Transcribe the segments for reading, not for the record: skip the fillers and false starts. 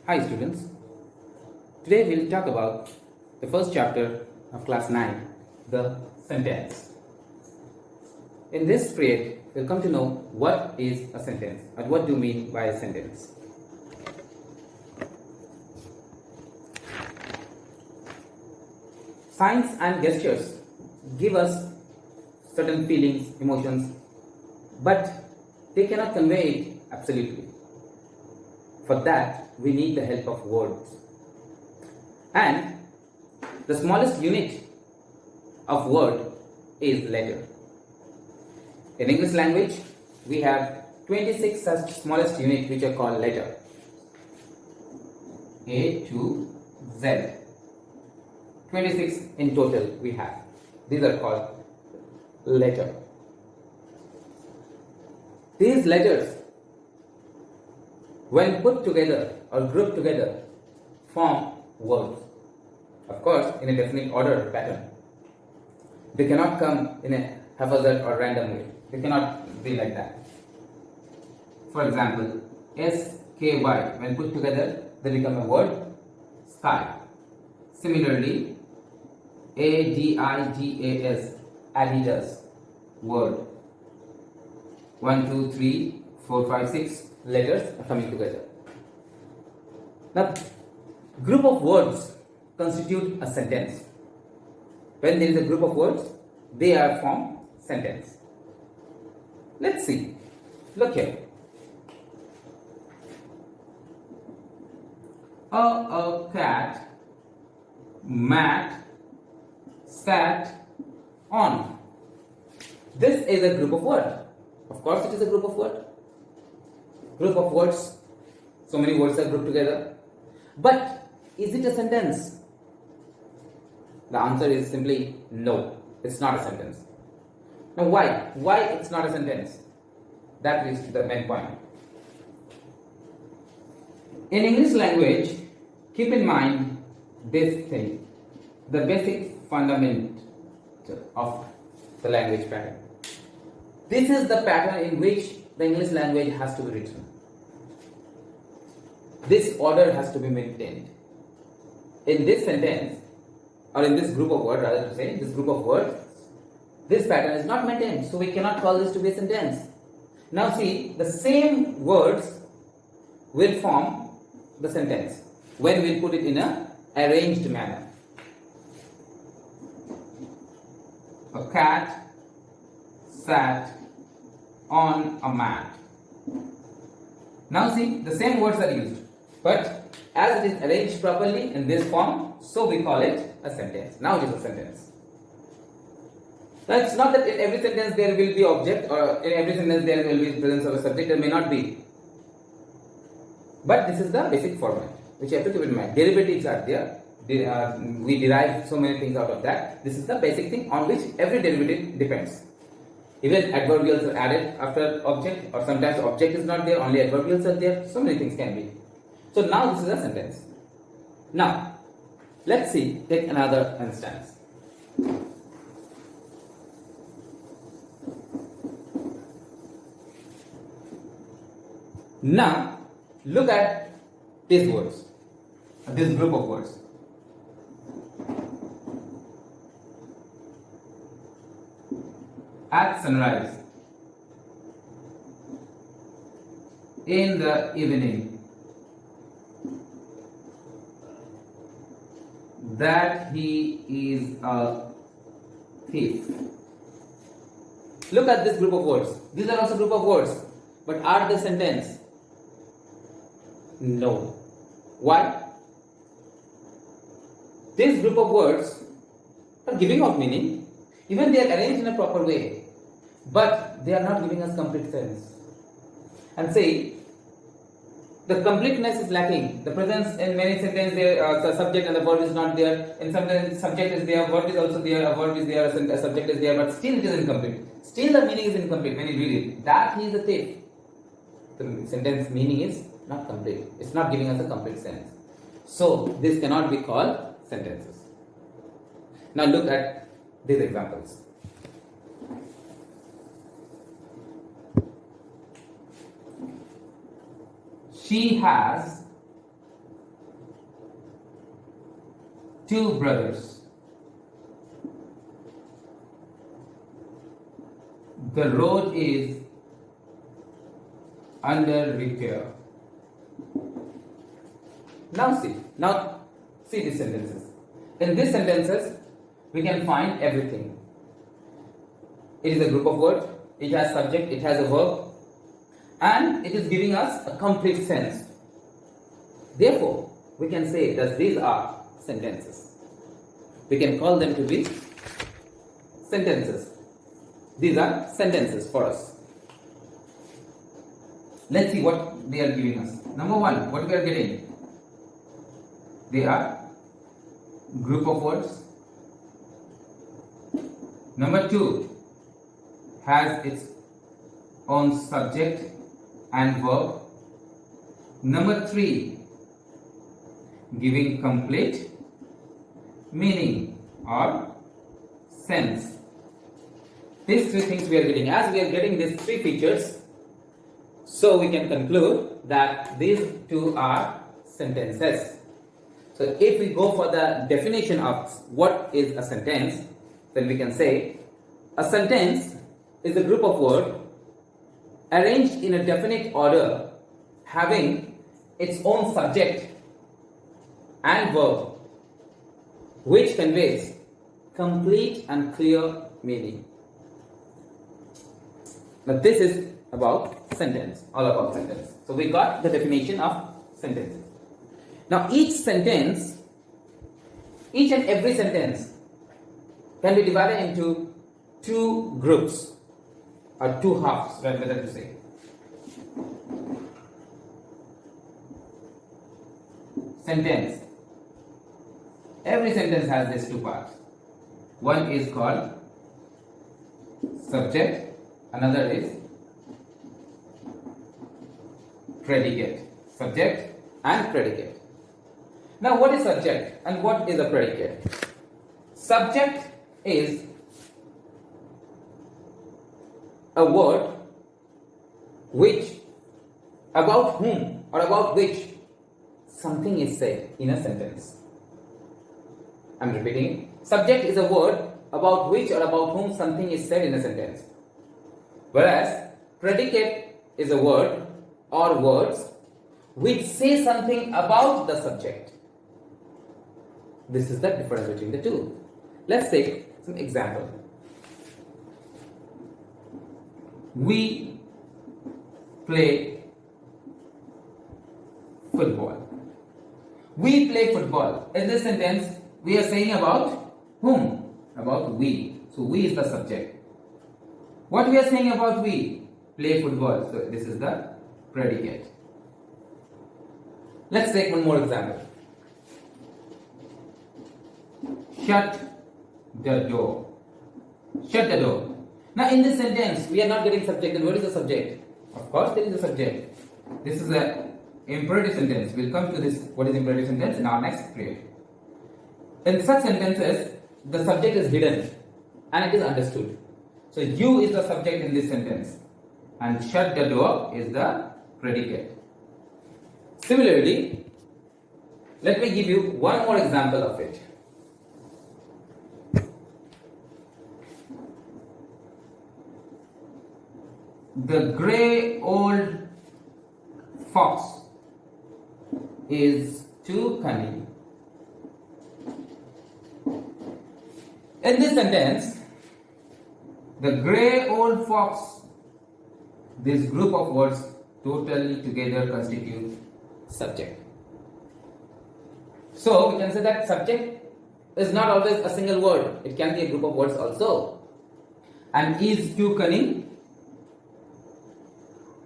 Hi students, today we'll talk about the first chapter of class 9, the sentence. In this period, we'll come to know what is a sentence and what do you mean by a sentence. Signs and gestures give us certain feelings, emotions, but they cannot convey it absolutely. For that, we need the help of words. And the smallest unit of word is letter. In English language, we have 26 such smallest units which are called letter. A to Z. 26 in total we have. These are called letter. These letters, when put together or grouped together, form words. Of course, in a definite order pattern. They cannot come in a haphazard or random way. They cannot be like that. For example, S, K, Y, when put together, they become a word, sky. Similarly, A, D, I, G, A, S, Adidas, word. 1, 2, 3, 4, 5, 6 letters are coming together. Now, group of words constitute a sentence. When there is a group of words, they are formed sentence. Let's see. Look here. A cat mat sat on. This is a group of words. Of course, it is a group of words. Group of words. So many words are grouped together. But is it a sentence? The answer is simply no. It's not a sentence. Now why? Why it's not a sentence? That is the main point. In English language, keep in mind this thing. The basic fundament of the language pattern. This is the pattern in which the English language has to be written. This order has to be maintained. In this sentence, or in this group of words, rather to say, this group of words, this pattern is not maintained. So we cannot call this to be a sentence. Now see, the same words will form the sentence when we put it in a arranged manner. A cat sat on a mat. Now see, the same words are used, but as it is arranged properly in this form, so we call it a sentence. Now it is a sentence. Now it's not that in every sentence there will be object, or in every sentence there will be presence of a subject. There may not be. But this is the basic format which you have to keep in mind. Derivatives are there. We derive so many things out of that. This is the basic thing on which every derivative depends. Even adverbials are added after object, or sometimes object is not there, only adverbials are there. So many things can be. So now this is a sentence. Now, let's see, take another instance. Now, look at these words, this group of words. At sunrise, in the evening, that he is a thief. Look at this group of words. These are also group of words, but are they sentence? No. Why? This group of words are giving out meaning. Even they are arranged in a proper way, but they are not giving us complete sense. And say, the completeness is lacking. The presence in many sentences, the subject and the verb is not there. In some sentences, subject is there, verb is also there, a verb is there, a subject is there, but still it is incomplete. Still the meaning is incomplete when you read it. That he is a thief. The sentence meaning is not complete. It's not giving us a complete sense. So this cannot be called sentences. Now look at these examples. She has two brothers. The road is under repair. Now see these sentences. In these sentences, we can find everything. It is a group of words, it has subject, it has a verb, and it is giving us a complete sense. Therefore, we can say that these are sentences. We can call them to be sentences. These are sentences for us. Let's see what they are giving us. Number one, what we are getting? They are group of words. Number two, has its own subject and verb. Number three, giving complete meaning or sense. These three things we are getting. As we are getting these three features, so we can conclude that these two are sentences. So if we go for the definition of what is a sentence, then we can say a sentence is a group of words arranged in a definite order having its own subject and verb which conveys complete and clear meaning. Now this is about sentence, all about sentence. So we got the definition of sentences. Now each and every sentence can be divided into two groups or two halves, rather to say. Sentence. Every sentence has these two parts. One is called subject, another is predicate. Subject and predicate. Now what is subject and what is a predicate? Subject is a word which, about whom or about which something is said in a sentence. I am repeating. Subject is a word about which or about whom something is said in a sentence. Whereas predicate is a word or words which say something about the subject. This is the difference between the two. Let's take some example. We play football. We play football. In this sentence, we are saying about whom? About we. So we is the subject. What we are saying about we? Play football. So this is the predicate. Let's take one more example. Shut the door. Shut the door. Now in this sentence, we are not getting subject. Then what is the subject? Of course there is a subject. This is an imperative sentence. We'll come to this, what is imperative sentence, in our next period. In such sentences, the subject is hidden and it is understood. So you is the subject in this sentence and shut the door is the predicate. Similarly, let me give you one more example of it. The grey old fox is too cunning. In this sentence, the grey old fox, this group of words totally together constitute subject. So we can say that subject is not always a single word. It can be a group of words also. And is too cunning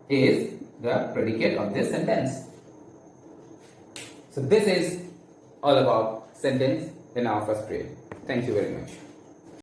is the predicate of this sentence. So this is all about sentence in our first period. Thank you very much.